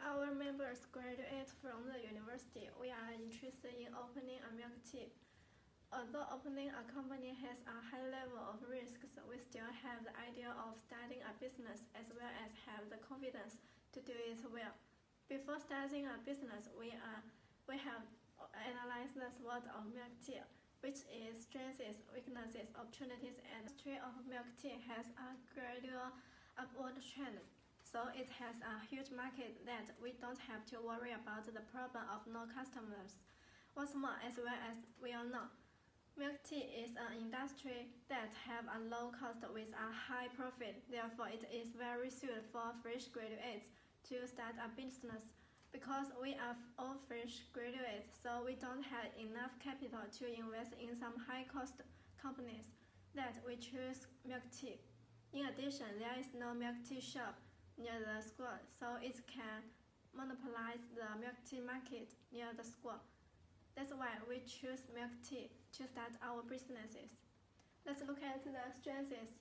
our members graduate from the university, we are interested in opening a milk tea. Although opening a company has a high level of risks, we still have the idea of starting a business as well as have the confidence to do it well. Before starting a business, we have analyzed the SWOT of milk tea, which is strengths, weaknesses, opportunities, and the industry of milk tea has a gradual upward trend. So it has a huge market that we don't have to worry about the problem of no customers. What's more, as well as we all know, milk tea is an industry that have a low cost with a high profit. Therefore, it is very suited for fresh graduates to start a business. Because we are all fresh graduates, so we don't have enough capital to invest in some high-cost companies, that we choose milk tea. In addition, there is no milk tea shop near the school, so it can monopolize the milk tea market near the school. That's why we choose milk tea to start our businesses. Let's look at the strengths.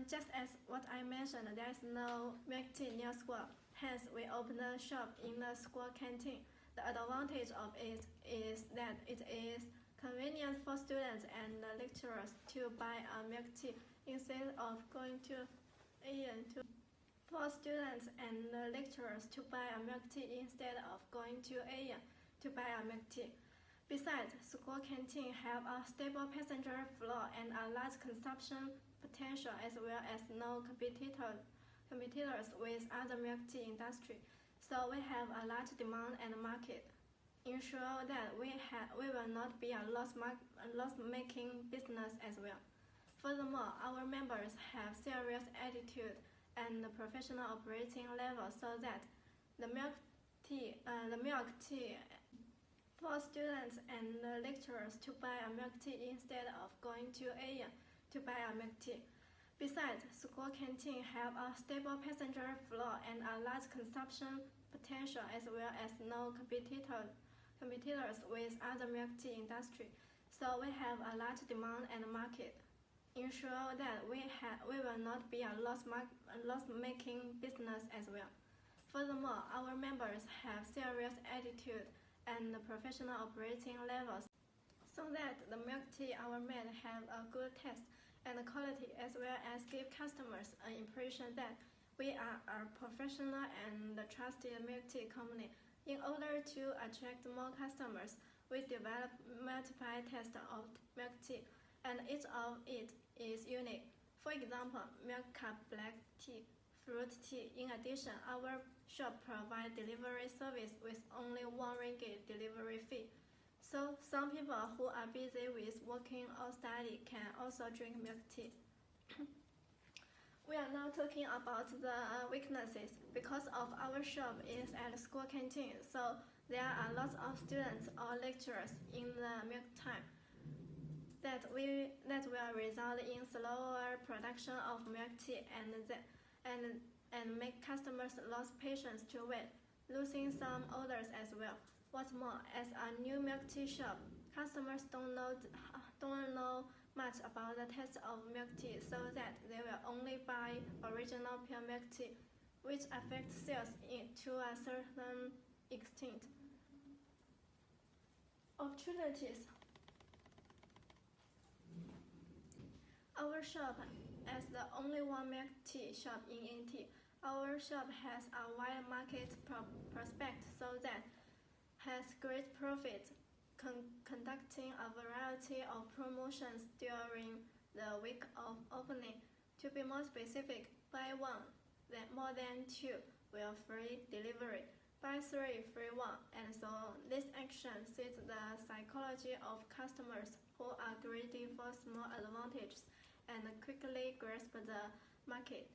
Just as what I mentioned, there is no milk tea near school. Hence, we open a shop in the school canteen. The advantage of it is that it is convenient for students and lecturers to buy a milk tea instead of going to for students and lecturers to buy a milk tea instead of going to AEON to buy a milk tea. Besides, school canteen have a stable passenger flow and a large consumption potential as well as no competitors with other milk tea industry. So we have a large demand and market. Ensure that we will not be a loss-making business as well. Furthermore, our members have serious attitude and professional operating level so that the milk tea for students and lecturers to buy a milk tea instead of going to AEON to buy a milk tea. Besides, school canteen have a stable passenger flow and a large consumption potential as well as no competitors with other milk tea industry. So we have a large demand and market. Ensure that we will not be a loss-making business as well. Furthermore, our members have serious attitude and professional operating levels so that the milk tea our men have a good taste and quality as well as give customers an impression that we are a professional and trusted milk tea company. In order to attract more customers, we develop multiple tests of milk tea, and each of it is unique. For example, milk cup black tea, fruit tea. In addition, our shop provides delivery service with only ₱1 delivery fee. So some people who are busy with working or study can also drink milk tea. We are now talking about the weaknesses. Because of our shop is at school canteen, so there are lots of students or lecturers in the milk time. That will result in slower production of milk tea and make customers lose patience to wait, losing some orders as well. What's more, as a new milk tea shop, customers don't know much about the taste of milk tea, so that they will only buy original pure milk tea, which affects sales to a certain extent. Opportunities. Our shop, as the only one milk tea shop in NT, our shop has a wide market prospect so that has great profit, conducting a variety of promotions during the week of opening. To be more specific, buy one, then more than two will free delivery, buy three, free one, and so on. This action suits the psychology of customers who are greedy for small advantages and quickly grasp the market.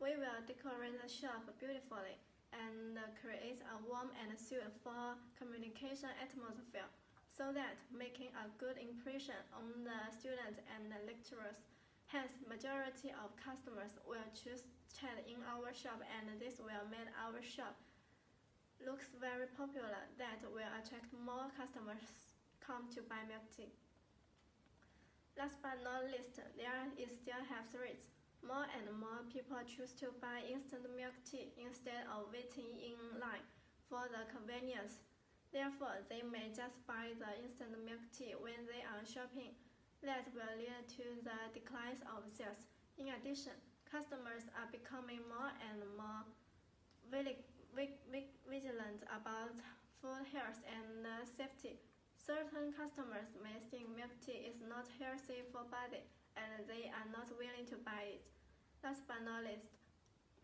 We will decorate the shop beautifully and create a warm and suitable communication atmosphere so that making a good impression on the students and the lecturers. Hence, majority of customers will choose chat in our shop, and this will make our shop looks very popular that will attract more customers come to buy milk tea. Last but not least, there is still have threats. More and more people choose to buy instant milk tea instead of waiting in line for the convenience. Therefore, they may just buy the instant milk tea when they are shopping. That will lead to the decline of sales. In addition, customers are becoming more and more vigilant about food health and safety. Certain customers may think milk tea is not healthy for body and they are not willing to buy it. Last but not least,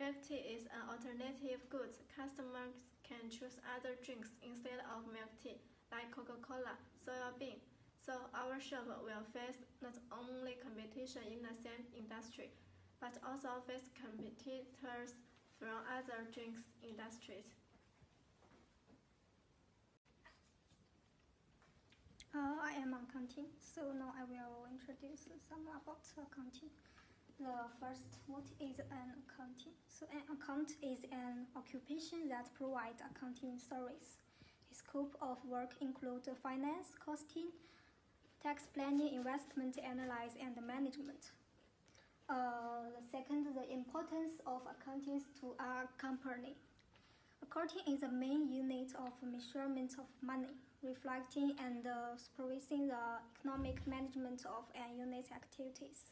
milk tea is an alternative good. Customers can choose other drinks instead of milk tea, like Coca-Cola, soya bean. So our shop will face not only competition in the same industry, but also face competitors from other drinks industries. I am accounting, so now I will introduce some about accounting. The first, what is an accounting? So an account is an occupation that provides accounting service. The scope of work includes finance, costing, tax planning, investment analysis, and management. The second, the importance of accounting to a company. Accounting is the main unit of measurement of money, reflecting and supervising the economic management of a unit's activities.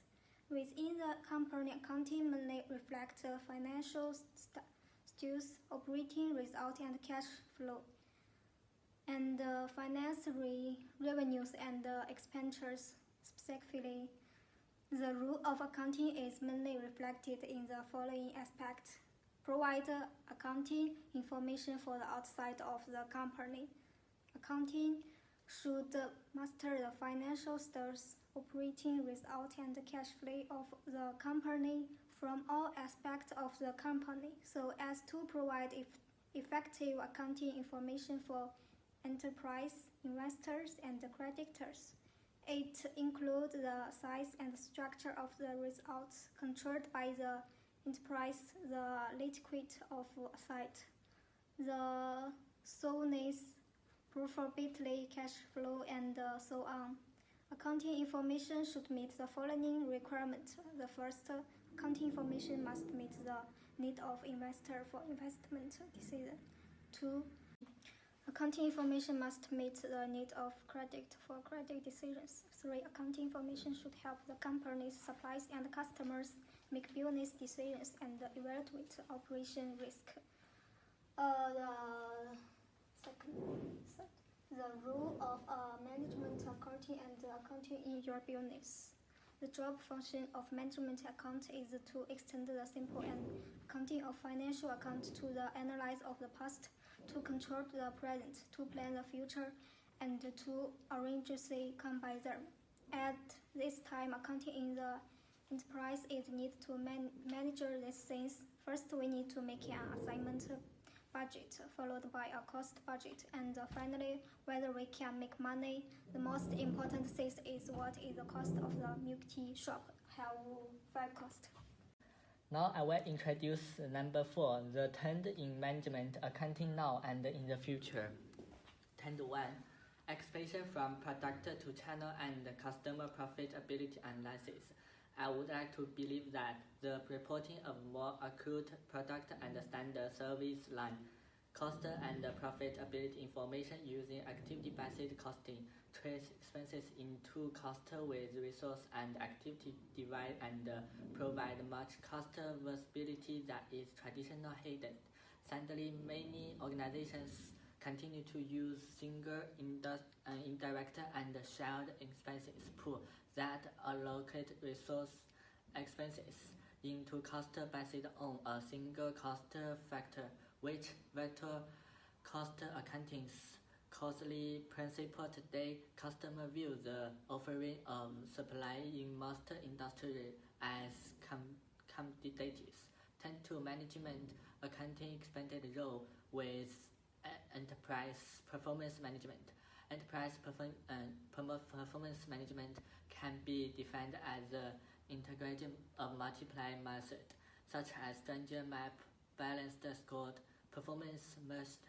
Within the company, accounting mainly reflects financial status, operating result, and cash flow, and finance revenues and expenditures specifically. The role of accounting is mainly reflected in the following aspects. Provide accounting information for the outside of the company. Accounting should master the financial status, operating result, and cash flow of the company from all aspects of the company so as to provide effective accounting information for enterprise, investors, and creditors. It includes the size and structure of the results controlled by the enterprise, the liquidity of asset, the soundness, profitability, cash flow, and so on. Accounting information should meet the following requirements. The first, accounting information must meet the need of investor for investment decision. 2. Accounting information must meet the need of credit for credit decisions. 3. Accounting information should help the company's suppliers and customers make business decisions and evaluate operation risk. The role of management accounting and accounting in your business. The job function of management account is to extend the simple and accounting of financial account to the analysis of the past, to control the present, to plan the future, and to arrange the combine them. At this time, accounting in the enterprise is need to manage these things. First, we need to make an assignment budget, followed by a cost budget, and finally, whether we can make money. The most important thing is what is the cost of the milk tea shop, how fair cost. Now I will introduce number 4, the trend in management accounting now and in the future. Trend 1, expansion from product to channel and customer profitability analysis. I would like to believe that the reporting of more accurate product and standard service line, cost and profitability information using activity-based costing, trace expenses into cost with resource and activity divide and provide much cost visibility that is traditionally hidden. Sadly, many organizations continue to use single indirect and shared expenses pool that allocate resource expenses into cost based on a single cost factor, which vector cost accounting's costly principle. Today, customers view the offering of supply in most industries as competitive. Tend to management accounting expanded role with enterprise performance management. Enterprise performance management can be defined as the integration of multiple methods, such as strategy map, balanced scored, performance must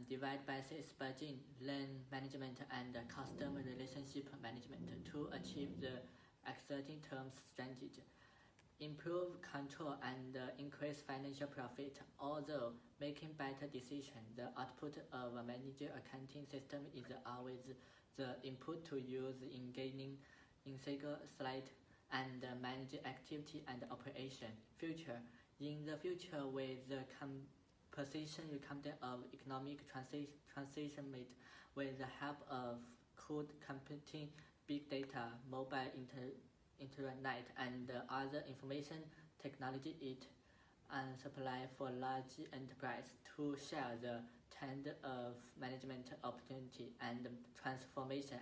divide basis budget, learn management, and customer relationship management to achieve the exerting terms strategy. improve control and increase financial profit. Although making better decisions, the output of a manager accounting system is always the input to use in gaining insight and manage activity and operation. In the future, with the composition content of economic transition made with the help of cloud computing, big data, mobile internet, and other information technology, it and supply for large enterprise to share the trend of management opportunity and transformation.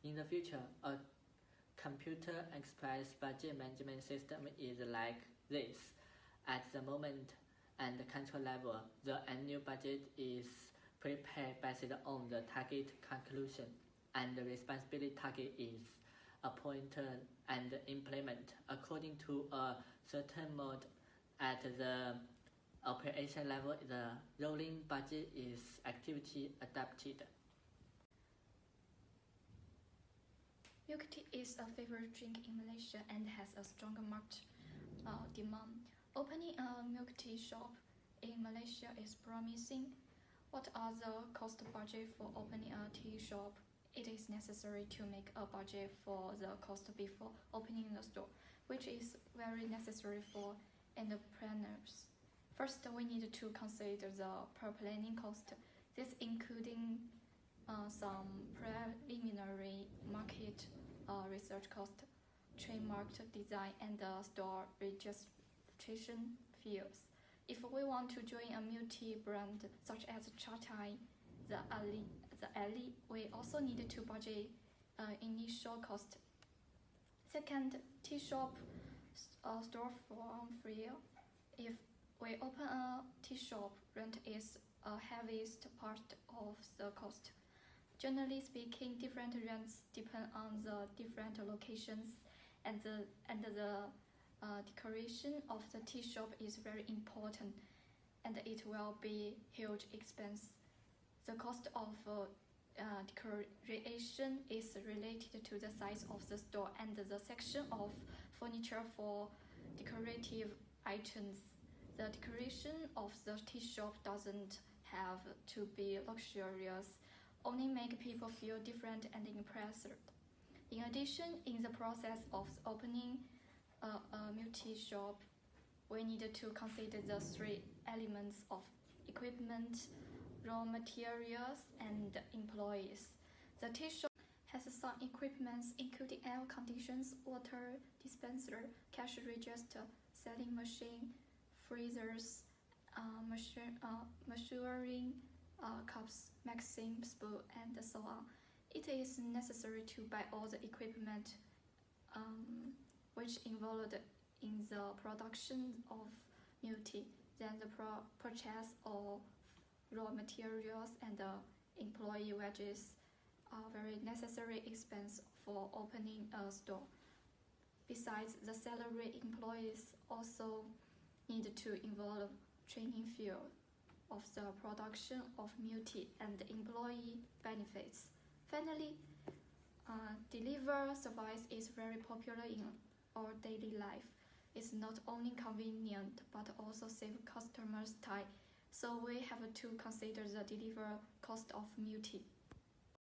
In the future, a computer express budget management system is like this. At the moment and control level, the annual budget is prepared based on the target conclusion, and the responsibility target is appointed and implemented according to a certain mode. At the operation level, the rolling budget is activity adapted. Milk tea is a favorite drink in Malaysia and has a strong market demand. Opening a milk tea shop in Malaysia is promising. What are the cost budget for opening a tea shop? It is necessary to make a budget for the cost before opening the store, which is very necessary for entrepreneurs. First, we need to consider the pre-planning cost. This including some preliminary market research cost, trademark design, and store registration fees. If we want to join a milk tea brand such as Chatai, the Ali, we also need to budget initial cost. Second, tea shop store from free. If we open a tea shop, rent is a heaviest part of the cost. Generally speaking, different rents depend on the different locations, and the decoration of the tea shop is very important, and it will be huge expense. The cost of decoration is related to the size of the store and the section of furniture for decorative items. The decoration of the tea shop doesn't have to be luxurious, only make people feel different and impressed. In addition, in the process of opening a milk tea shop, we need to consider the three elements of equipment, raw materials, and employees. The tea shop has some equipment including air conditioners, water dispenser, cash register, selling machine, freezers, measuring cups, mixing spoon, and so on. It is necessary to buy all the equipment which involved in the production of milk tea, then the purchase of raw materials and employee wages are very necessary expense for opening a store. Besides, the salary employees also need to involve training field of the production of milk tea and employee benefits. Finally, delivery service is very popular in our daily life. It's not only convenient but also save customers time. So we have to consider the delivery cost of milk tea.